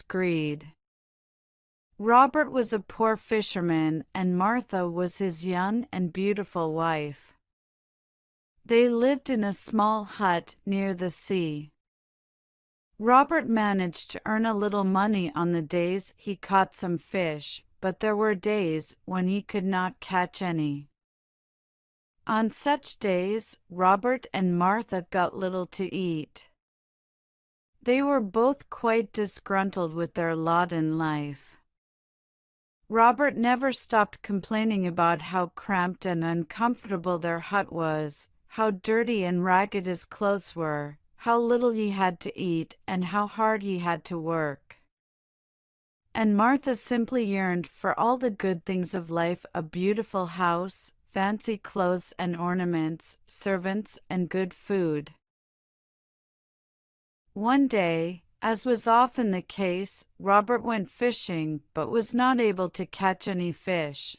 Robert's greed. Robert was a poor fisherman, and Martha was his young and beautiful wife. They lived in a small hut near the sea. Robert managed to earn a little money on the days he caught some fish, but there were days when he could not catch any. On such days, Robert and Martha got little to eat. They were both quite disgruntled with their lot in life. Robert never stopped complaining about how cramped and uncomfortable their hut was, how dirty and ragged his clothes were, how little he had to eat, and how hard he had to work. And Martha simply yearned for all the good things of life: a beautiful house, fancy clothes and ornaments, servants, and good food. One day, as was often the case, Robert went fishing but was not able to catch any fish.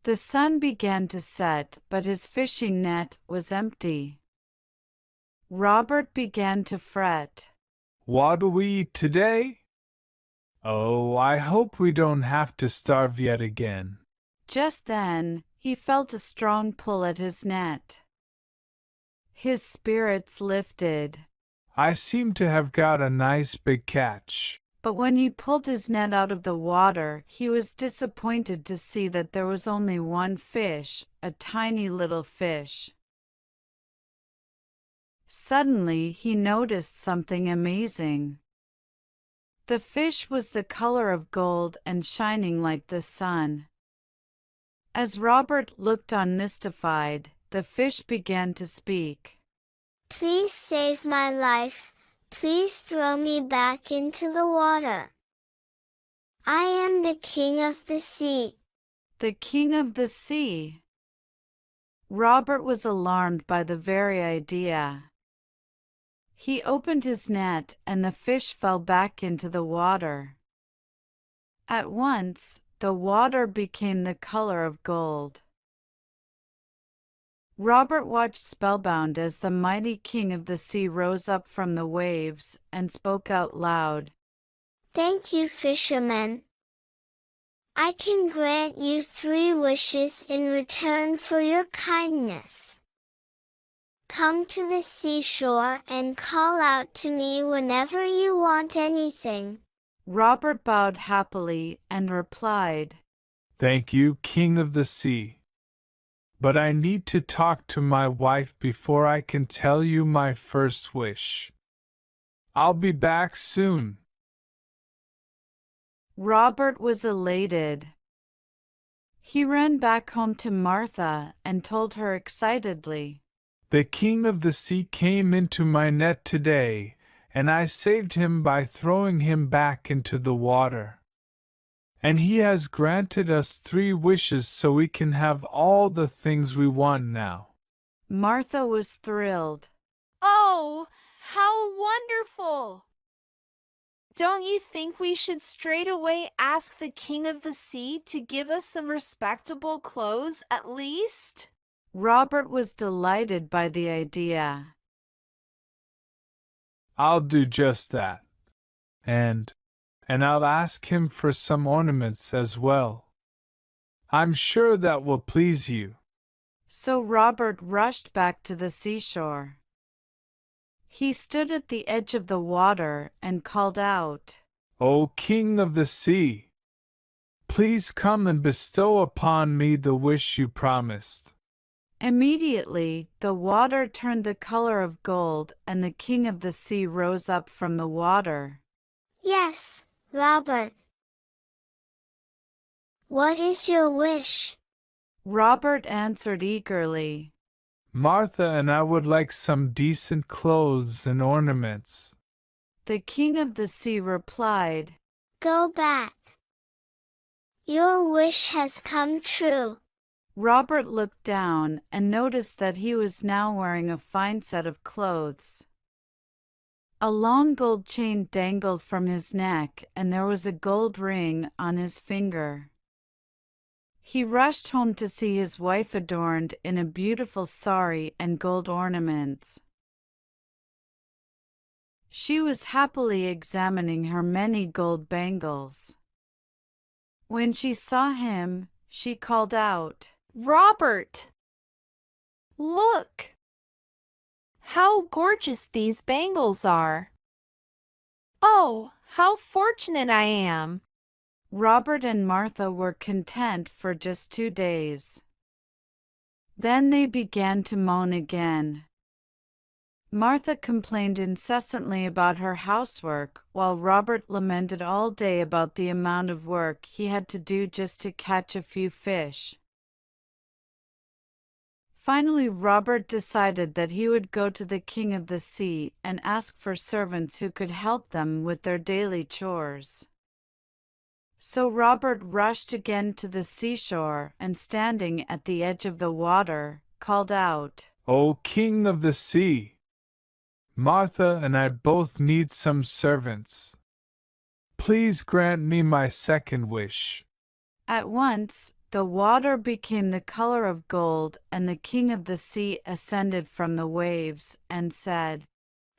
The sun began to set, but his fishing net was empty. Robert began to fret. What'll we eat today? Oh, I hope we don't have to starve yet again. Just then, he felt a strong pull at his net. His spirits lifted. I seem to have got a nice big catch. But when he pulled his net out of the water, he was disappointed to see that there was only one fish, a tiny little fish. Suddenly, he noticed something amazing. The fish was the color of gold and shining like the sun. As Robert looked on mystified, the fish began to speak. Please save my life. Please throw me back into the water. I am the king of the sea. The king of the sea. Robert was alarmed by the very idea. He opened his net, and the fish fell back into the water. At once, the water became the color of gold. Robert watched spellbound as the mighty king of the sea rose up from the waves and spoke out loud. Thank you, fisherman. I can grant you 3 wishes in return for your kindness. Come to the seashore and call out to me whenever you want anything. Robert bowed happily and replied, Thank you, King of the Sea. But I need to talk to my wife before I can tell you my first wish. I'll be back soon. Robert was elated. He ran back home to Martha and told her excitedly, The King of the Sea came into my net today, and I saved him by throwing him back into the water. And he has granted us 3 wishes so we can have all the things we want now. Martha was thrilled. Oh, how wonderful! Don't you think we should straightaway ask the King of the Sea to give us some respectable clothes at least? Robert was delighted by the idea. I'll do just that. And I'll ask him for some ornaments as well. I'm sure that will please you. So Robert rushed back to the seashore. He stood at the edge of the water and called out, O King of the Sea, please come and bestow upon me the wish you promised. Immediately, the water turned the color of gold, and the King of the Sea rose up from the water. Yes, Robert. What is your wish? Robert answered eagerly, Martha and I would like some decent clothes and ornaments. The King of the Sea replied, Go back. Your wish has come true. Robert looked down and noticed that he was now wearing a fine set of clothes. A long gold chain dangled from his neck, and there was a gold ring on his finger. He rushed home to see his wife adorned in a beautiful sari and gold ornaments. She was happily examining her many gold bangles. When she saw him, she called out, "Robert! Look! How gorgeous these bangles are! Oh, how fortunate I am!" Robert and Martha were content for just 2 days. Then they began to moan again. Martha complained incessantly about her housework, while Robert lamented all day about the amount of work he had to do just to catch a few fish. Finally, Robert decided that he would go to the King of the Sea and ask for servants who could help them with their daily chores. So Robert rushed again to the seashore and, standing at the edge of the water, called out, "O King of the Sea! Martha and I both need some servants. Please grant me my second wish." At once, the water became the color of gold, and the King of the Sea ascended from the waves and said,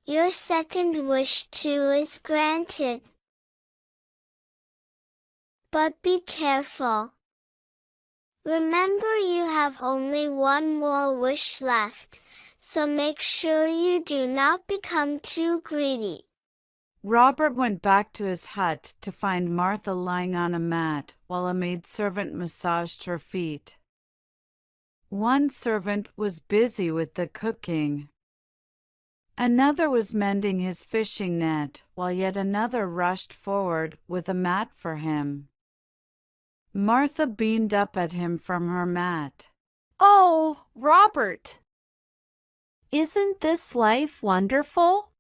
"Your second wish too is granted. But be careful. Remember, you have only one more wish left, so make sure you do not become too greedy." Robert went back to his hut to find Martha lying on a mat while a maidservant massaged her feet. One servant was busy with the cooking. Another was mending his fishing net, while yet another rushed forward with a mat for him. Martha beamed up at him from her mat. "Oh, Robert! Isn't this life wonderful?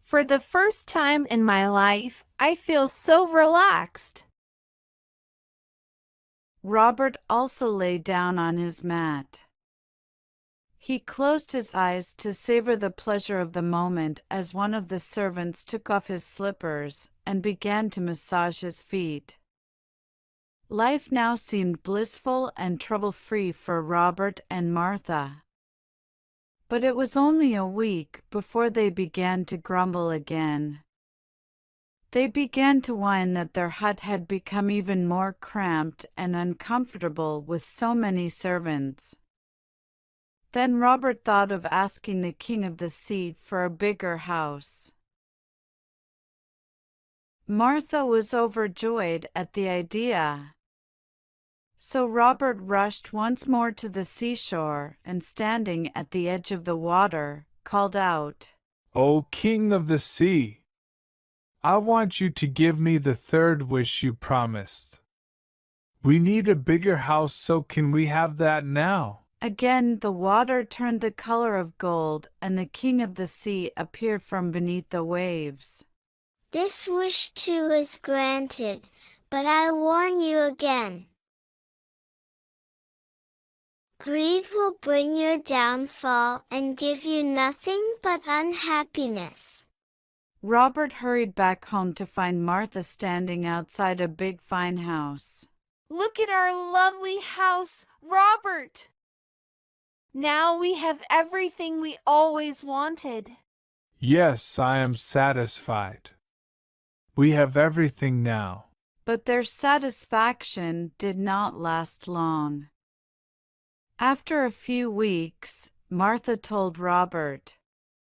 For the first time in my life, I feel so relaxed." Robert also lay down on his mat. He closed his eyes to savor the pleasure of the moment as one of the servants took off his slippers and began to massage his feet. Life now seemed blissful and trouble-free for Robert and Martha. But it was only a week before they began to grumble again. They began to whine that their hut had become even more cramped and uncomfortable with so many servants. Then Robert thought of asking the King of the Sea for a bigger house. Martha was overjoyed at the idea. So Robert rushed once more to the seashore and, standing at the edge of the water, called out, "O King of the Sea! I want you to give me the third wish you promised. We need a bigger house, so can we have that now?" Again the water turned the color of gold, and the King of the Sea appeared from beneath the waves. "This wish too is granted, but I warn you again. Greed will bring your downfall and give you nothing but unhappiness." Robert hurried back home to find Martha standing outside a big fine house. "Look at our lovely house, Robert! Now we have everything we always wanted." "Yes, I am satisfied. We have everything now." But their satisfaction did not last long. After a few weeks, Martha told Robert,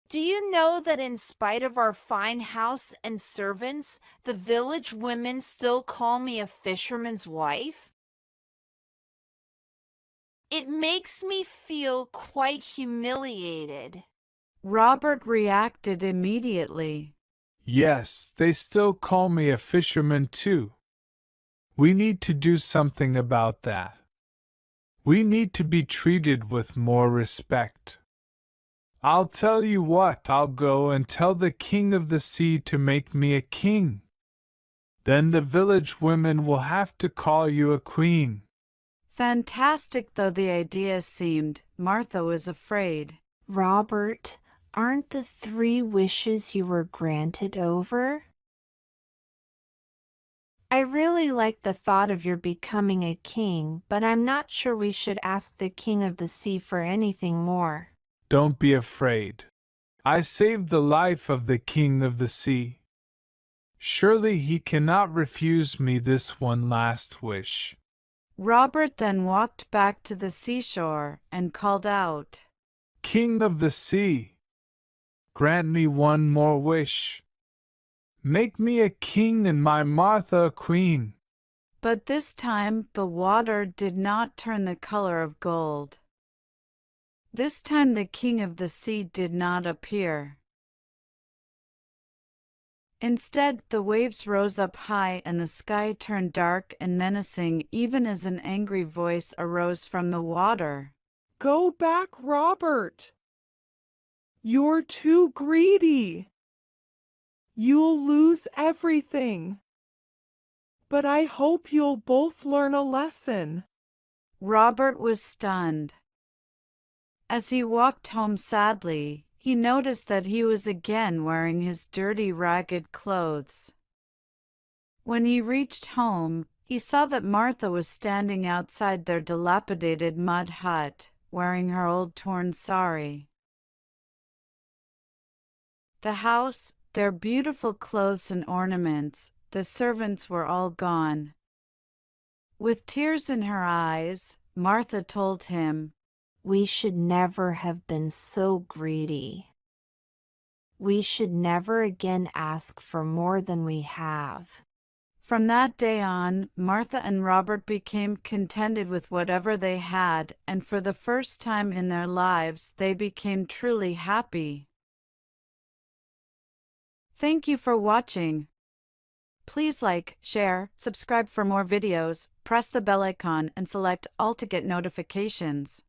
"Do you know that in spite of our fine house and servants, the village women still call me a fisherman's wife? It makes me feel quite humiliated." Robert reacted immediately. "Yes, they still call me a fisherman too. We need to do something about that. We need to be treated with more respect. I'll tell you what, I'll go and tell the King of the Sea to make me a king. Then the village women will have to call you a queen." Fantastic though the idea seemed, Martha was afraid. "Robert, aren't the 3 wishes you were granted over? I really like the thought of your becoming a king, but I'm not sure we should ask the King of the Sea for anything more." "Don't be afraid. I saved the life of the king of the sea. Surely he cannot refuse me this one last wish. Robert then walked back to the seashore and called out, King of the sea, grant me one more wish. Make me a king and my Martha a queen. But this time the water did not turn the color of gold. This time the king of the sea did not appear. Instead, the waves rose up high and the sky turned dark and menacing even as an angry voice arose from the water. Go back, Robert. You're too greedy. You'll lose everything. But I hope you'll both learn a lesson. Robert was stunned. As he walked home sadly, he noticed that he was again wearing his dirty, ragged clothes. When he reached home, he saw that Martha was standing outside their dilapidated mud hut, wearing her old torn sari. The house, their beautiful clothes and ornaments, the servants were all gone. With tears in her eyes, Martha told him, We should never have been so greedy. We should never again ask for more than we have. From that day on, Martha and Robert became contented with whatever they had, and for the first time in their lives, they became truly happy. Thank you for watching. Please like, share, subscribe for more videos, press the bell icon and select all to get notifications.